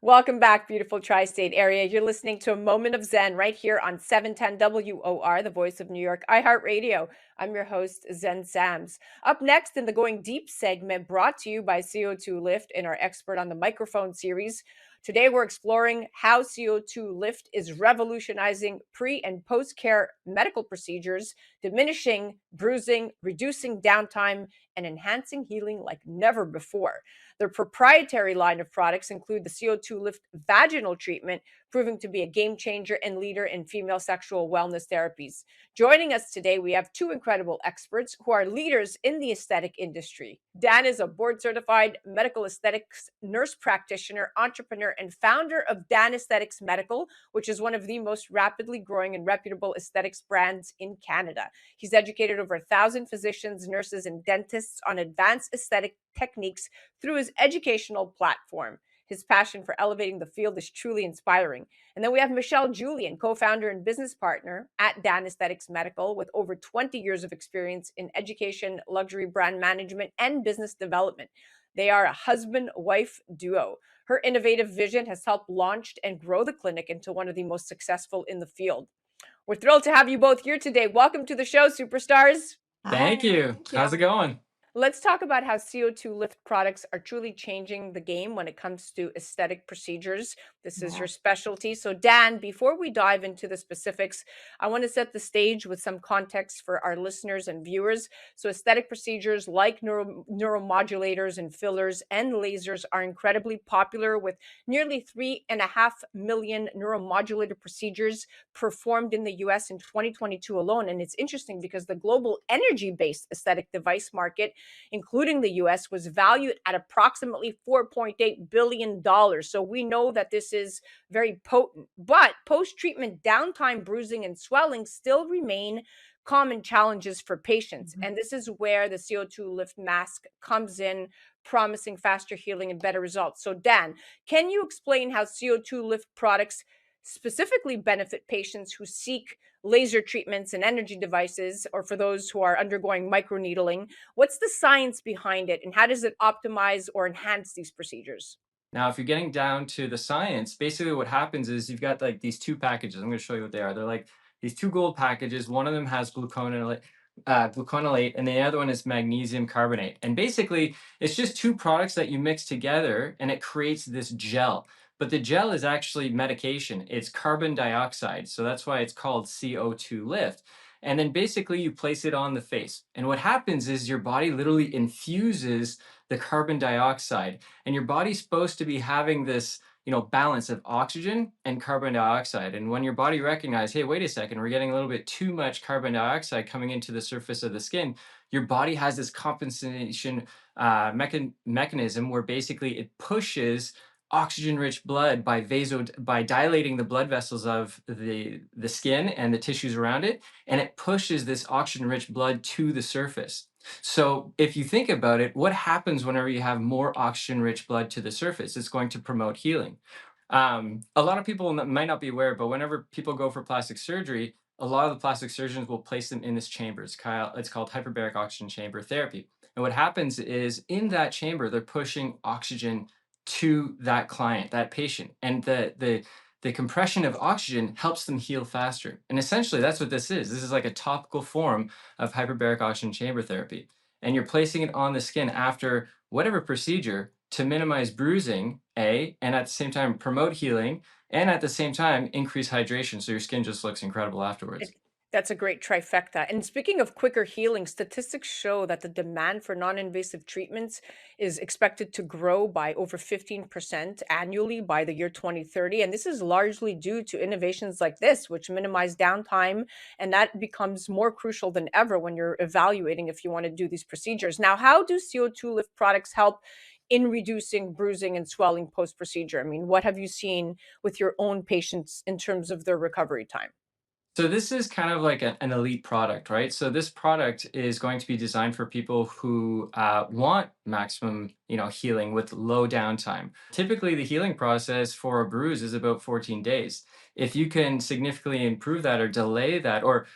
Welcome back, beautiful tri-state area. You're listening to a moment of Zen right here on 710 WOR, the voice of New York, iHeartRadio. I'm your host, Zen Sams. Up next in the Going Deep segment, brought to you by CO2 Lift and our expert on the microphone series. Today, we're exploring how CO2 Lift is revolutionizing pre and post care medical procedures, diminishing bruising, reducing downtime, and enhancing healing like never before. Their proprietary line of products include the CO2 Lift vaginal treatment, proving to be a game changer and leader in female sexual wellness therapies. Joining us today, we have two incredible experts who are leaders in the aesthetic industry. Dan is a board certified medical aesthetics nurse practitioner, entrepreneur, and founder of Dan Aesthetics Medical, which is one of the most rapidly growing and reputable aesthetics brands in Canada. He's educated over 1,000 physicians, nurses, and dentists on advanced aesthetic techniques through his educational platform. His passion for elevating the field is truly inspiring. And then we have Michele Julien, co-founder and business partner at Dan Aesthetics Medical, with over 20 years of experience in education, luxury brand management, and business development. They are a husband-wife duo. Her innovative vision has helped launch and grow the clinic into one of the most successful in the field. We're thrilled to have you both here today. Welcome to the show, superstars. Thank you. Thank you. How's it going? Let's talk about how CO2 Lift products are truly changing the game when it comes to aesthetic procedures. This is your specialty. So, Dan, before we dive into the specifics, I want to set the stage with some context for our listeners and viewers. So, aesthetic procedures like neuromodulators and fillers and lasers are incredibly popular, with nearly 3.5 million neuromodulator procedures performed in the US in 2022 alone. And it's interesting because the global energy-based aesthetic device market, including the US, was valued at approximately $4.8 billion. So we know that this is very potent. But post-treatment downtime, bruising, and swelling still remain common challenges for patients. And this is where the CO2 Lift mask comes in, promising faster healing and better results. So, Dan, can you explain how CO2 Lift products specifically benefit patients who seek laser treatments and energy devices, or for those who are undergoing microneedling? What's the science behind it, and how does it optimize or enhance these procedures? Now, if you're getting down to the science, basically what happens is you've got like these two packages. I'm going to show you what they are. They're like these two gold packages. One of them has gluconolate, and the other one is magnesium carbonate. And basically, it's just two products that you mix together, and it creates this gel. But the gel is actually medication. It's carbon dioxide. So that's why it's called CO2 Lift. And then basically you place it on the face. And what happens is your body literally infuses the carbon dioxide, and your body's supposed to be having this balance of oxygen and carbon dioxide. And when your body recognizes, hey, wait a second, we're getting a little bit too much carbon dioxide coming into the surface of the skin, your body has this compensation mechanism where basically it pushes oxygen-rich blood by dilating the blood vessels of the skin and the tissues around it, and it pushes this oxygen-rich blood to the surface. So if you think about it, what happens whenever you have more oxygen-rich blood to the surface? It's going to promote healing. A lot of people might not be aware, but whenever people go for plastic surgery, a lot of the plastic surgeons will place them in this chamber. It's called hyperbaric oxygen chamber therapy. And what happens is in that chamber, they're pushing oxygen to that client, that patient. And the compression of oxygen helps them heal faster. And essentially, that's what this is. This is like a topical form of hyperbaric oxygen chamber therapy. And you're placing it on the skin after whatever procedure to minimize bruising, and at the same time promote healing, and at the same time increase hydration so your skin just looks incredible afterwards. That's a great trifecta. And speaking of quicker healing, statistics show that the demand for non-invasive treatments is expected to grow by over 15% annually by the year 2030. And this is largely due to innovations like this, which minimize downtime. And that becomes more crucial than ever when you're evaluating if you want to do these procedures. Now, how do CO2 Lift products help in reducing bruising and swelling post-procedure? I mean, what have you seen with your own patients in terms of their recovery time? So this is kind of like an elite product, right? So this product is going to be designed for people who want maximum, healing with low downtime. Typically, the healing process for a bruise is about 14 days. If you can significantly improve that or delay that or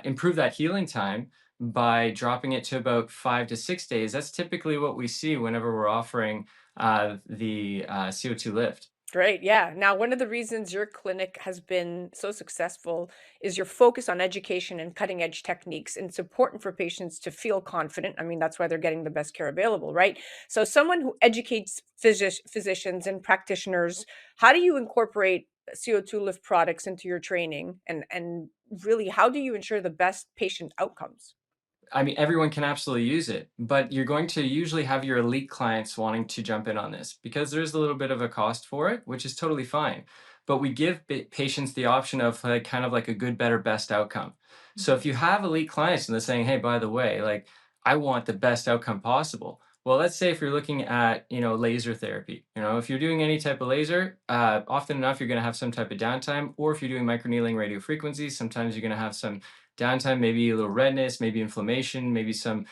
improve that healing time by dropping it to about 5 to 6 days, that's typically what we see whenever we're offering the CO2 lift. great. Yeah. Now, one of the reasons your clinic has been so successful is your focus on education and cutting edge techniques. And it's important for patients to feel confident. I mean, that's why they're getting the best care available, right? So, someone who educates physicians and practitioners, how do you incorporate CO2 lift products into your training? And really, how do you ensure the best patient outcomes? I mean, everyone can absolutely use it, but you're going to usually have your elite clients wanting to jump in on this because there's a little bit of a cost for it, which is totally fine. But we give patients the option of like kind of like a good, better, best outcome. So Mhm. if you have elite clients and they're saying, "Hey, by the way, like I want the best outcome possible." Well, let's say if you're looking at, laser therapy, if you're doing any type of laser, often enough you're going to have some type of downtime, or if you're doing microneedling radio frequencies, sometimes you're going to have some downtime, maybe a little redness, maybe inflammation, maybe some,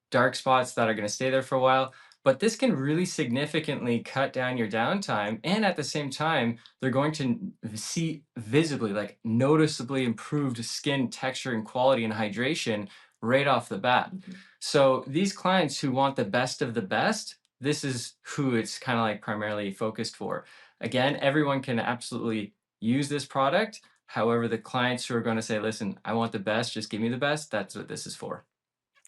dark spots that are going to stay there for a while. But this can really significantly cut down your downtime. And at the same time, they're going to see visibly, like noticeably improved skin texture and quality and hydration right off the bat. Mhm. So these clients who want the best of the best, this is who it's kind of like primarily focused for. Again, everyone can absolutely use this product. However, the clients who are going to say, listen, I want the best, just give me the best, that's what this is for.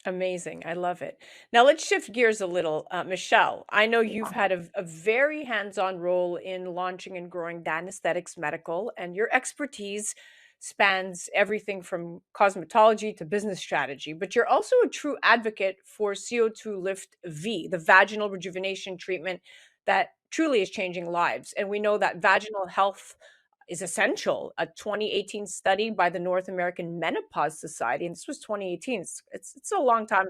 Amazing. I love it. Now let's shift gears a little. Michelle, I know you've Yeah. had a very hands on role in launching and growing Dan Aesthetics Medical, and your expertise spans everything from cosmetology to business strategy. But you're also a true advocate for CO2 Lift V, the vaginal rejuvenation treatment that truly is changing lives. And we know that vaginal health is essential. A 2018 study by the North American Menopause Society, and this was 2018, it's a long time,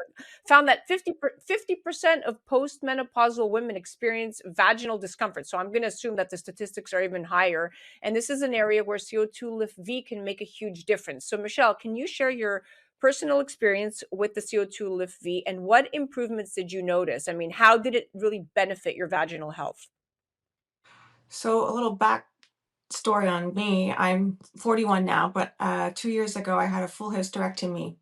found that 50% of postmenopausal women experience vaginal discomfort. So I'm going to assume that the statistics are even higher. And this is an area where CO2 Lift V can make a huge difference. So, Michelle, can you share your personal experience with the CO2 Lift V and what improvements did you notice? I mean, how did it really benefit your vaginal health? So a little back story on me. I'm 41 now, but 2 years ago I had a full hysterectomy,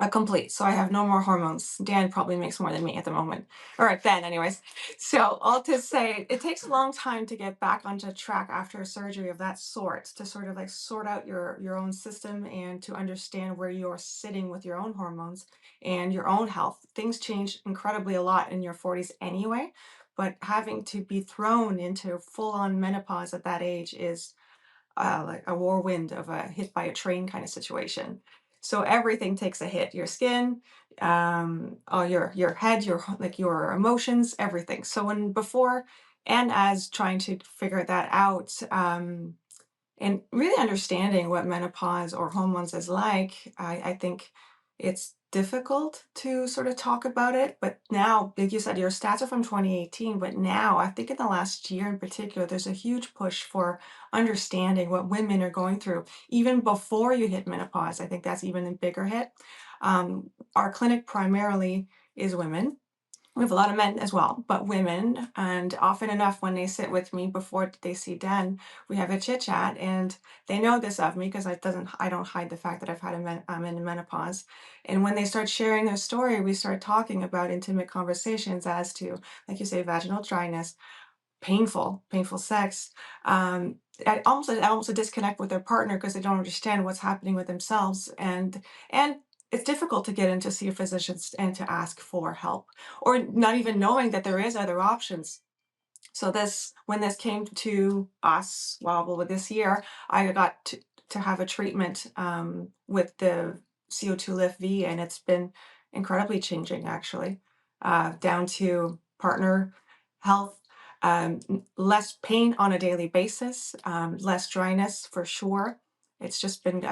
a complete. So I have no more hormones. Dan probably makes more than me at the moment, or then, anyways. So all to say, it takes a long time to get back onto track after a surgery of that sort, to sort of like sort out your own system and to understand where you're sitting with your own hormones and your own health. Things change incredibly a lot in your 40s anyway, but having to be thrown into full-on menopause at that age is like a whirlwind of a hit by a train kind of situation. So everything takes a hit. Your skin, all your head, like your emotions, everything. So when before and as trying to figure that out, and really understanding what menopause or hormones is like, I think it's difficult to sort of talk about it. But now, like you said, your stats are from 2018, but now I think in the last year in particular, there's a huge push for understanding what women are going through, even before you hit menopause. I think that's even a bigger hit. Our clinic primarily is women. We have a lot of men as well, but women. And often enough, when they sit with me before they see Dan, we have a chit chat, and they know this of me because I don't hide the fact that I'm in menopause. And when they start sharing their story, we start talking about intimate conversations as to, like you say, vaginal dryness, painful sex, almost a disconnect with their partner because they don't understand what's happening with themselves, and it's difficult to get in to see a physician and to ask for help, or not even knowing that there is other options. So when this came to us, well, with this year, I got to have a treatment with the CO2 Lift V, and it's been incredibly changing, actually, down to partner health, less pain on a daily basis, less dryness for sure. It's just been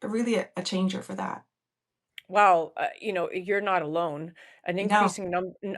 really a changer for that. Wow, you're not alone. No, An yeah,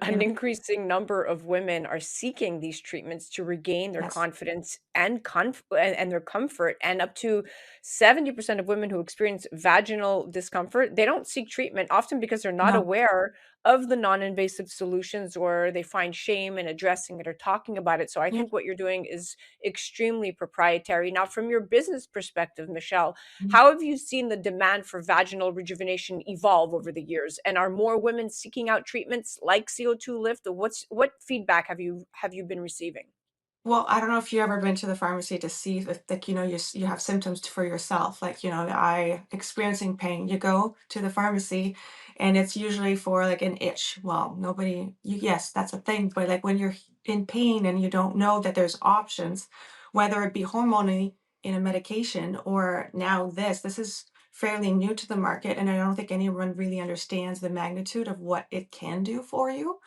increasing number of women are seeking these treatments to regain their yes, confidence and their comfort. And up to 70% of women who experience vaginal discomfort, they don't seek treatment often because they're not no, aware of the non-invasive solutions, or they find shame in addressing it or talking about it. So I yeah. think what you're doing is extremely proprietary. Now, from your business perspective, Michelle, Mm. how have you seen the demand for vaginal rejuvenation evolve over the years? And are more women seeking out treatments like CO2 Lift? Or what feedback have you been receiving? Well, I don't know if you ever been to the pharmacy to see if, like, you have symptoms for yourself. Like, I experiencing pain. You go to the pharmacy, and it's usually for like an itch. Well, yes, that's a thing. But like when you're in pain and you don't know that there's options, whether it be hormonally in a medication or now this is fairly new to the market, and I don't think anyone really understands the magnitude of what it can do for you.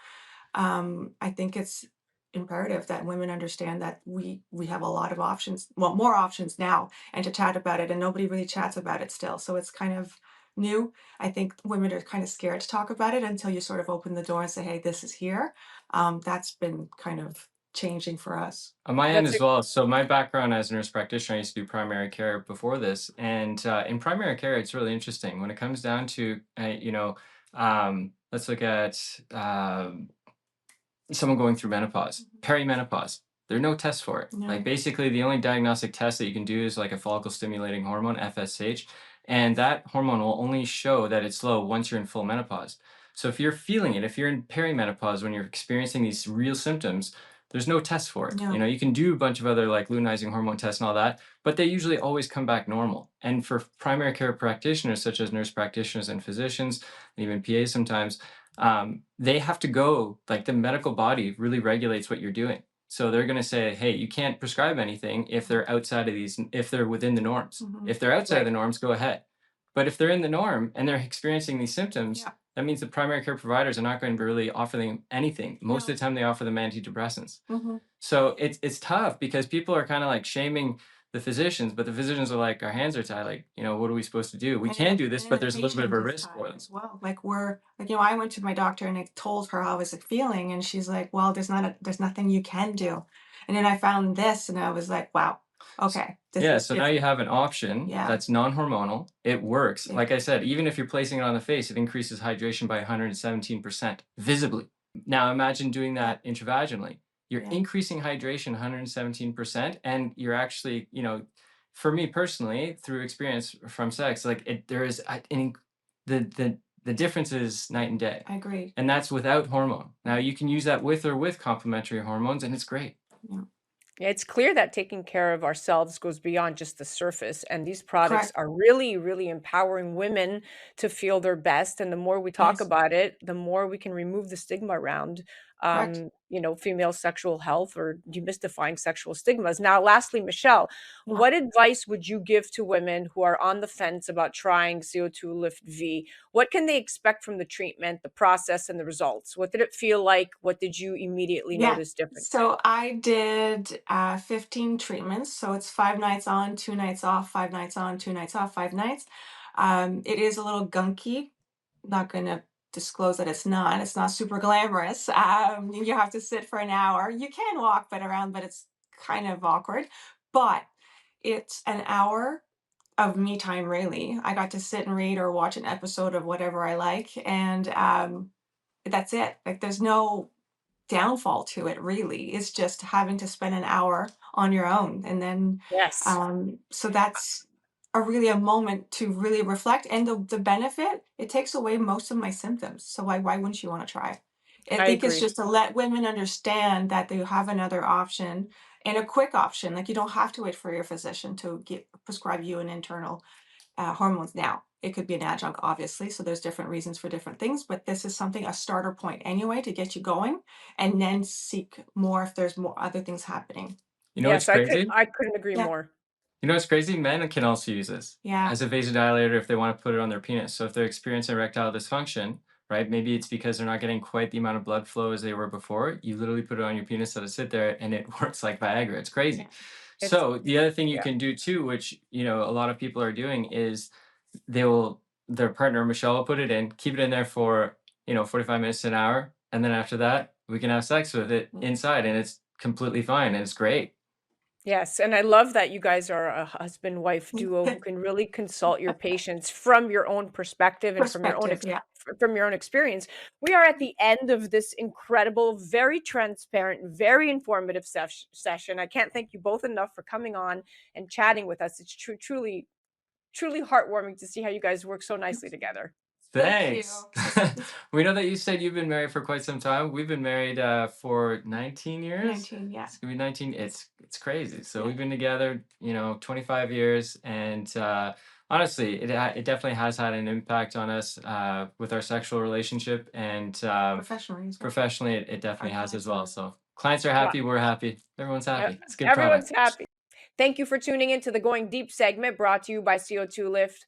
I think it's imperative that women understand that we have a lot of options, well, more options now, and to chat about it, and nobody really chats about it still. So it's kind of new. I think women are kind of scared to talk about it until you sort of open the door and say, "Hey, this is here." That's been kind of changing for us. On my end That's a as well. So my background as a nurse practitioner, I used to do primary care before this, and in primary care, it's really interesting when it comes down to let's look at someone going through menopause, perimenopause. There are no tests for it. No. Like basically, the only diagnostic test that you can do is like a follicle stimulating hormone, FSH, and that hormone will only show that it's low once you're in full menopause. So if you're feeling it, if you're in perimenopause when you're experiencing these real symptoms, there's no test for it. No. You can do a bunch of other like luteinizing hormone tests and all that, but they usually always come back normal. And for primary care practitioners, such as nurse practitioners and physicians, and even PAs sometimes, they have to go, like the medical body really regulates what you're doing. So they're going to say, hey, you can't prescribe anything if they're outside of these, if they're within the norms. If they're outside of the norms, go ahead. But if they're in the norm and they're experiencing these symptoms, Yeah. that means the primary care providers are not going to really offer them anything. Most of the time, they offer them antidepressants. So it's tough because people are kind of like shaming the physicians, but the physicians are like, our hands are tied. Like, what are we supposed to do? We can do this, And but the there's a little bit of a patient is risk for tired them. as well. Like we're like, I went to my doctor and I told her how I was feeling, and she's like, "Well, there's nothing you can do." And then I found this, and I was like, "Wow, okay, this Yeah, is so now you different." have an option Yeah. that's non-hormonal. It works. Yeah. Like I said, even if you're placing it on the face, it increases hydration by 117% visibly. Now imagine doing that intravaginally. You're Yeah. increasing hydration 117%, and you're actually, for me personally, through experience from sex, like there is the difference is night and day. I agree. And that's without hormone. Now you can use that with or with complementary hormones, and it's great. Yeah. Yeah, it's clear that taking care of ourselves goes beyond just the surface, and these products Correct. are really, really empowering women to feel their best. And the more we talk Yes. about it, the more we can remove the stigma around, Correct. female sexual health or demystifying sexual stigmas. Now, lastly, Michelle, Yeah. what advice would you give to women who are on the fence about trying CO2 Lift V? What can they expect from the treatment, the process, and the results? What did it feel like? What did you immediately Yeah. notice different? So I did 15 treatments. So it's 5 nights on, 2 nights off, 5 nights on, 2 nights off, 5 nights. It is a little gunky. Not going to disclose that it's not. It's not super glamorous. You have to sit for an hour. You can walk but around, but it's kind of awkward. But it's an hour of me time, really. I got to sit and read or watch an episode of whatever I like, and that's it. Like there's no downfall to it, really. It's just having to spend an hour on your own, and then Yes, so that's a moment to really reflect. And the benefit, it takes away most of my symptoms, so why wouldn't you want to try? I I think it's agree. just to let women understand that they have another option, and a quick option. Like you don't have to wait for your physician to prescribe you an internal hormones. Now it could be an adjunct, obviously, so there's different reasons for different things, but this is something, a starter point anyway, to get you going, and then seek more if there's more other things happening. You know what's Yes, crazy? I couldn't agree Yeah. more. You know what's crazy? Men can also use this Yeah. as a vasodilator if they want to put it on their penis. So if they're experiencing erectile dysfunction, right? Maybe it's because they're not getting quite the amount of blood flow as they were before. You literally put it on your penis, let it sit there, and it works like Viagra. It's crazy. Yeah. It's So the other thing you yeah. can do too, which a lot of people are doing, is their partner Michelle will put it in, keep it in there for 45 minutes to an hour, and then after that we can have sex with it inside, and it's completely fine and it's great. Yes, and I love that you guys are a husband-wife duo who can really consult your patients from your own perspective and Perspective. Yeah. from your own experience. We are at the end of this incredible, very transparent, very informative session. I can't thank you both enough for coming on and chatting with us. It's truly, truly heartwarming to see how you guys work so nicely together. Thank Thanks. you. We know that you said you've been married for quite some time. We've been married for 19 years. 19, yeah. It's gonna be 19. It's crazy. So Yeah. we've been together, 25 years, and honestly, it definitely has had an impact on us with our sexual relationship, and Professionally as well. professionally, it definitely Our has as clients well. are. So clients are Wow. happy, we're happy, everyone's happy. It's a good Everyone's product. happy. Thank you for tuning into the Going Deep segment brought to you by CO2 Lift.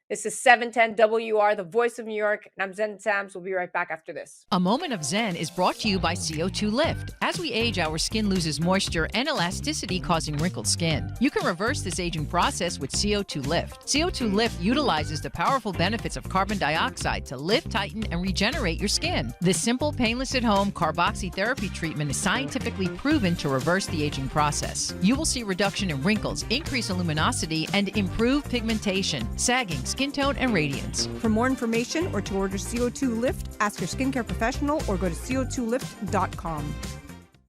This is 710 WR, the voice of New York, and I'm Zen Sams. We'll be right back after this. A Moment of Zen is brought to you by CO2 Lift. As we age, our skin loses moisture and elasticity, causing wrinkled skin. You can reverse this aging process with CO2 Lift. CO2 Lift utilizes the powerful benefits of carbon dioxide to lift, tighten, and regenerate your skin. This simple, painless at-home carboxytherapy treatment is scientifically proven to reverse the aging process. You will see reduction in wrinkles, increase in luminosity, and improve pigmentation, sagging, skin tone, and radiance. For more information or to order CO2 Lift, ask your skincare professional or go to CO2lift.com.